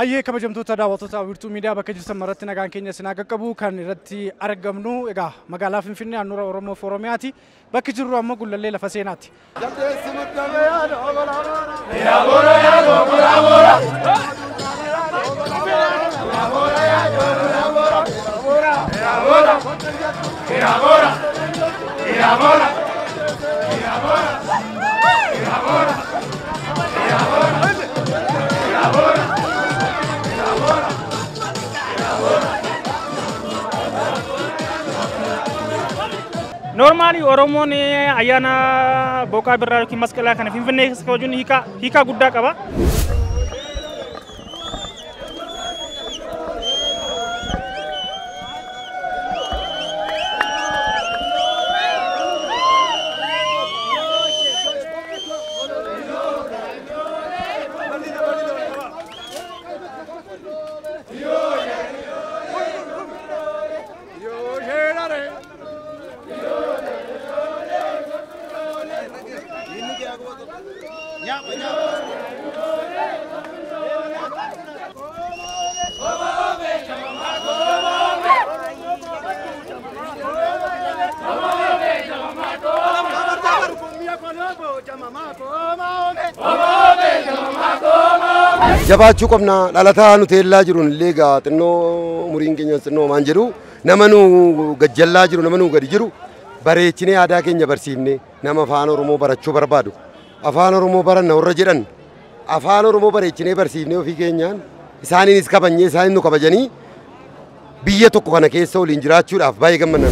Hayyee kabajamtoota daawwattoota wiirtuu miidiyaa bakka jirtan maratti nagaan keenya isin haa qaqqabu kan irratti argamnu egaa magaalaa Finfinnee handhuura Oromoo fi Oromiyaati. Bakki jirru ammoo Gullallee lafa seenaati. Normally Oromoon ayyaana boqaa birraa yookiin masqalaa kana Finfinnee keessa kabajuun hiika guddaa qaba. Jabaachuu qabna dhalataa nu teellaa jiruun illee gaa xinnoo umuriin keenya xinnoo maan jedhu nama nu gajjallaa jiru nama nu gadi jiru bareechinee aadaa keenya barsiifne nama afaan Oromoo barachuu barbaadu afaan Oromoo baranna warra jedhan afaan Oromoo bareechinee barsiifne ofii keenyaan isaaniinis kabajnee isaanin nu kabajanii biyya tokko kana keessa waliin jiraachuudhaaf baay'ee gammanna.